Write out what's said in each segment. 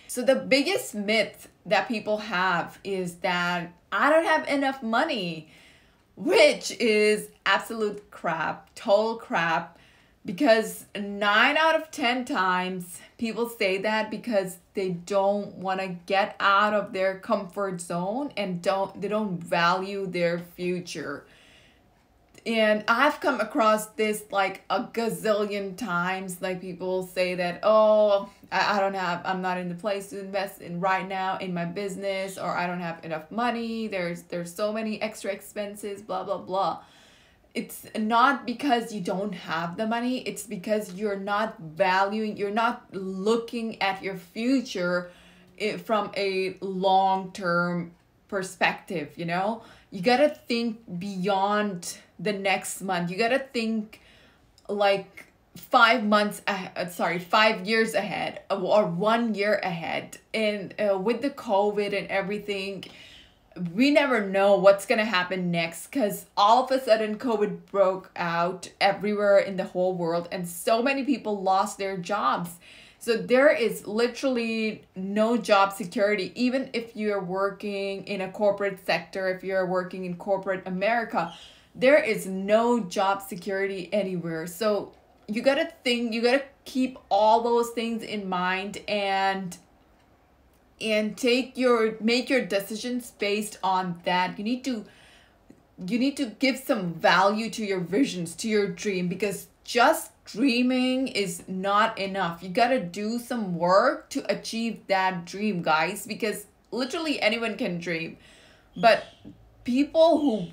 So the biggest myth that people have is that I don't have enough money, which is absolute crap, total crap, because 9 out of 10 times people say that because they don't want to get out of their comfort zone and they don't value their future. And I've come across this like a gazillion times. Like people say that, oh, I'm not in the place to invest in right now in my business, or I don't have enough money. There's so many extra expenses, blah, blah, blah. It's not because you don't have the money. It's because you're not looking at your future from a long-term perspective, you know? You gotta think beyond the next month. You gotta think like 5 years ahead, or 1 year ahead. And with the COVID and everything, we never know what's gonna happen next, because all of a sudden COVID broke out everywhere in the whole world and so many people lost their jobs. So there is literally no job security. Even if you're working in a corporate sector, if you're working in corporate America, there is no job security anywhere. So you gotta keep all those things in mind and make your decisions based on that. You need to give some value to your visions, to your dream, because just dreaming is not enough. You gotta do some work to achieve that dream, guys, because literally anyone can dream. But people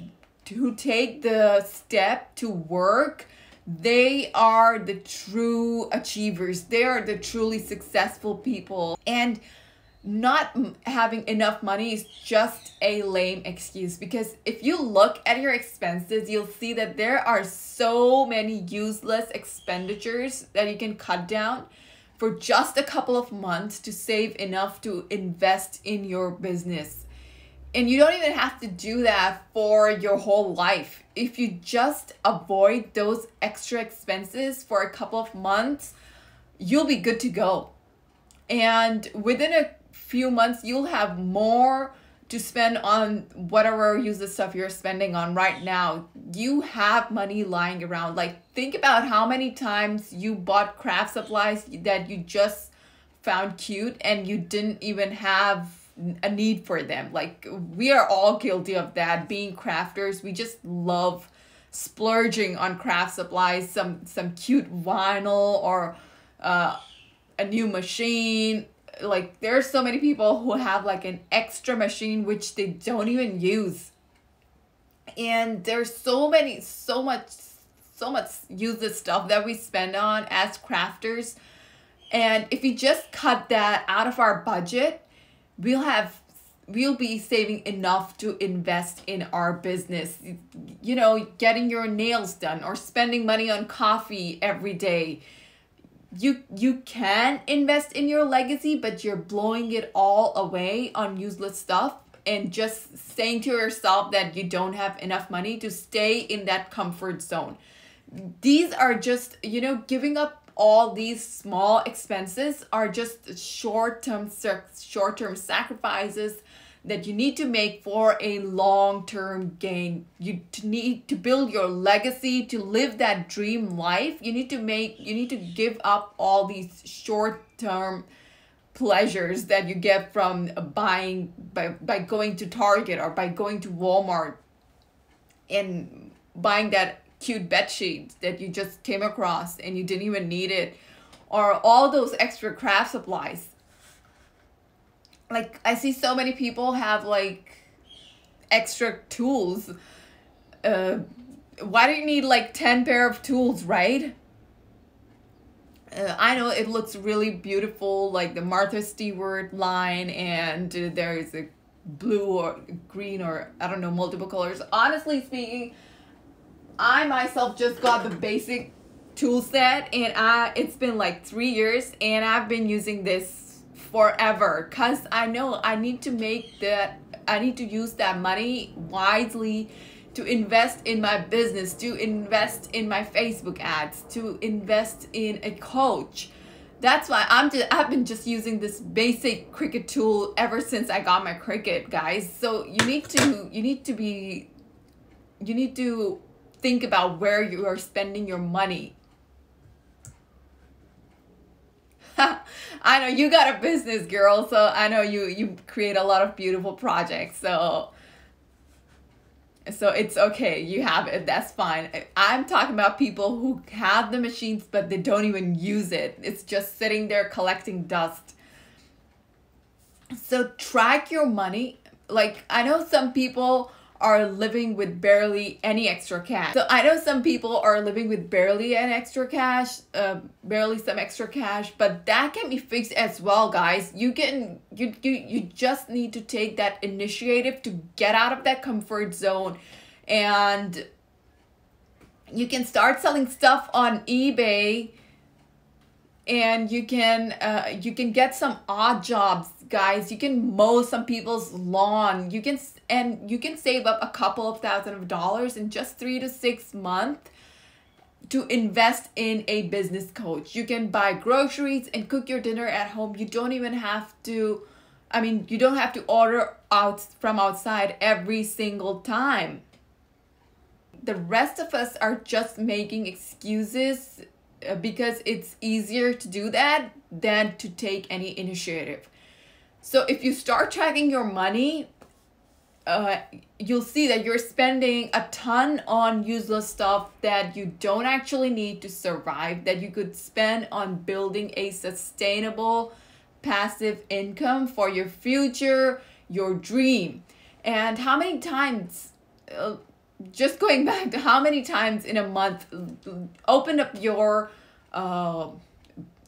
who take the step to work, they are the true achievers. They are the truly successful people. And not having enough money is just a lame excuse, because if you look at your expenses, you'll see that there are so many useless expenditures that you can cut down for just a couple of months to save enough to invest in your business. And you don't even have to do that for your whole life. If you just avoid those extra expenses for a couple of months, you'll be good to go. And within a few months, you'll have more to spend on whatever useless stuff you're spending on right now. You have money lying around. Like, think about how many times you bought craft supplies that you just found cute and you didn't even have a need for them. Like, we are all guilty of that. Being crafters, we just love splurging on craft supplies, some cute vinyl, or a new machine. Like, there are so many people who have like an extra machine which they don't even use, and there's so much useless stuff that we spend on as crafters. And if we just cut that out of our budget, we'll be saving enough to invest in our business. You know, getting your nails done or spending money on coffee every day. You can invest in your legacy, but you're blowing it all away on useless stuff and just saying to yourself that you don't have enough money to stay in that comfort zone. These are just, giving up all these small expenses are just short-term sacrifices that you need to make for a long-term gain. You need to build your legacy, to live that dream life. You need to give up all these short-term pleasures that you get from buying by going to Target or by going to Walmart and buying that cute bed sheet that you just came across and you didn't even need it, or all those extra craft supplies. Like, I see so many people have like extra tools. Why do you need like 10 pair of tools, right? I know it looks really beautiful, like the Martha Stewart line, and there's a blue or green or I don't know, multiple colors. Honestly speaking, I myself just got the basic tool set, and it's been like 3 years, and I've been using this forever, because I know I need to use that money wisely to invest in my business, to invest in my Facebook ads, to invest in a coach. That's why I've been just using this basic Cricut tool ever since I got my Cricut, guys. So you need to think about where you are spending your money. I know you got a business, girl, so I know you create a lot of beautiful projects. So it's okay, you have it, that's fine. I'm talking about people who have the machines but they don't even use it. It's just sitting there collecting dust. So track your money. Like, I know some people are living with barely any extra cash. So I know some people are living with barely an extra cash, barely some extra cash, but that can be fixed as well, guys. You just need to take that initiative to get out of that comfort zone, and you can start selling stuff on eBay, and you can get some odd jobs, guys. You can mow some people's lawn. You can save up a couple of $1,000s in just 3 to 6 months to invest in a business coach. You can buy groceries and cook your dinner at home. You don't even have to, you don't have to order out from outside every single time. The rest of us are just making excuses because it's easier to do that than to take any initiative. So if you start tracking your money, you'll see that you're spending a ton on useless stuff that you don't actually need to survive, that you could spend on building a sustainable passive income for your future, your dream. And how many times, just going back to how many times in a month, open up your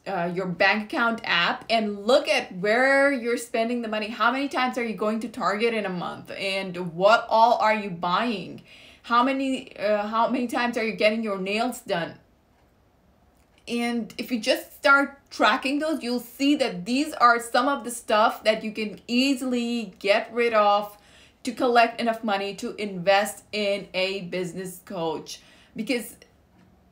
bank account app and look at where you're spending the money. How many times are you going to Target in a month, and what all are you buying? How many times are you getting your nails done? And if you just start tracking those, you'll see that these are some of the stuff that you can easily get rid of to collect enough money to invest in a business coach. Because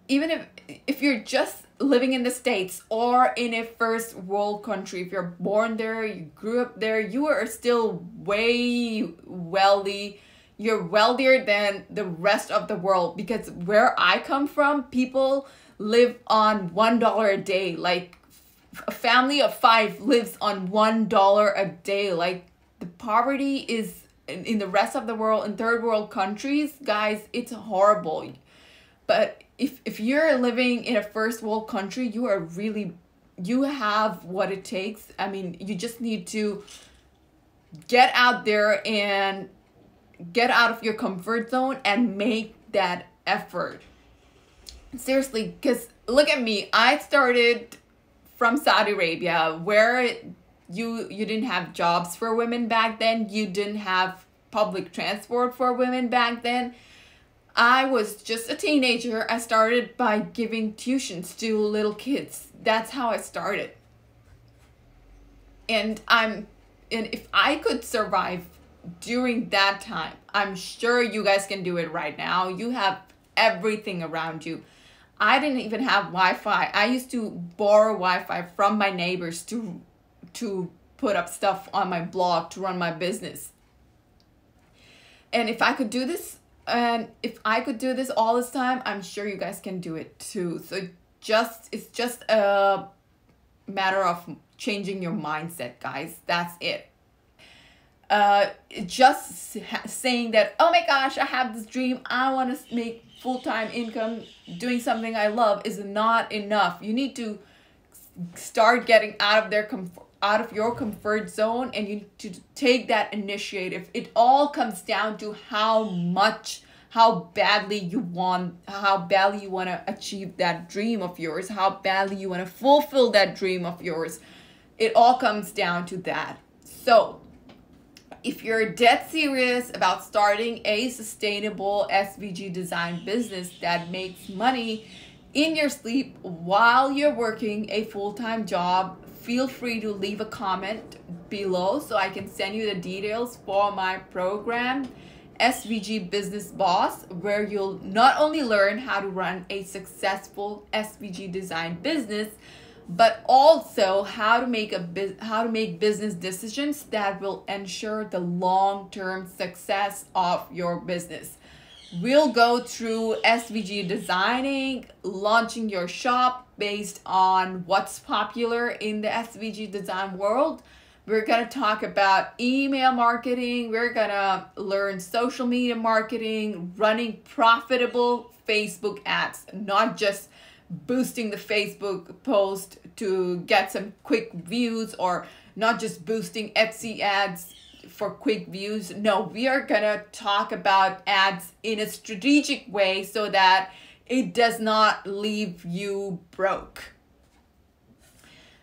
even if you're just living in the States or in a first world country, if you're born there, you grew up there, you are still way wealthy. You're wealthier than the rest of the world, because where I come from, people live on $1 a day. Like, a family of 5 lives on $1 a day. Like, the poverty is in the rest of the world, in third world countries, guys, it's horrible. But if you're living in a first world country, you have what it takes. You just need to get out there and get out of your comfort zone and make that effort. Seriously, because look at me. I started from Saudi Arabia, where you didn't have jobs for women back then. You didn't have public transport for women back then. I was just a teenager. I started by giving tuitions to little kids. That's how I started. And if I could survive during that time, I'm sure you guys can do it right now. You have everything around you. I didn't even have Wi-Fi. I used to borrow Wi-Fi from my neighbors to put up stuff on my blog to run my business. And if I could do this, all this time, I'm sure you guys can do it too. So it's just a matter of changing your mindset, guys. That's it. Just saying that, oh my gosh, I have this dream, I want to make full-time income doing something I love, is not enough. You need to start getting out of your comfort zone, and you need to take that initiative. It all comes down to how badly you want to achieve that dream of yours, how badly you want to fulfill that dream of yours. It all comes down to that. So if you're dead serious about starting a sustainable SVG design business that makes money in your sleep while you're working a full-time job, feel free to leave a comment below so I can send you the details for my program, SVG Business Boss, where you'll not only learn how to run a successful SVG design business, but also how to make business decisions that will ensure the long-term success of your business. We'll go through SVG designing, launching your shop based on what's popular in the SVG design world. We're going to talk about email marketing. We're going to learn social media marketing, running profitable Facebook ads, not just boosting the Facebook post to get some quick views, or not just boosting Etsy ads for quick views. No, we are gonna talk about ads in a strategic way so that it does not leave you broke.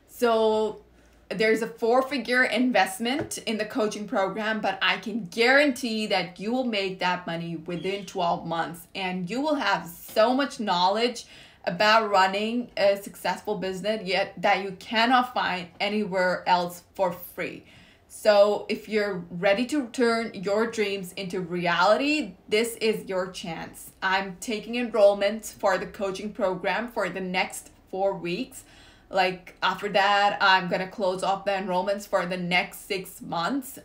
So there's a 4-figure investment in the coaching program, but I can guarantee that you will make that money within 12 months, and you will have so much knowledge about running a successful business yet that you cannot find anywhere else for free. So if you're ready to turn your dreams into reality, this is your chance. I'm taking enrollments for the coaching program for the next 4 weeks. Like after that, I'm gonna close off the enrollments for the next 6 months.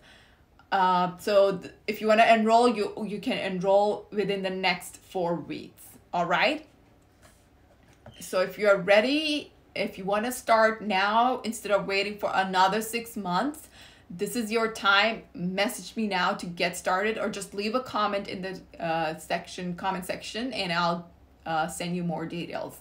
So if you want to enroll, you can enroll within the next 4 weeks. All right. So if you're ready, if you want to start now instead of waiting for another 6 months, this is your time. Message me now to get started, or just leave a comment in the comment section, and I'll send you more details.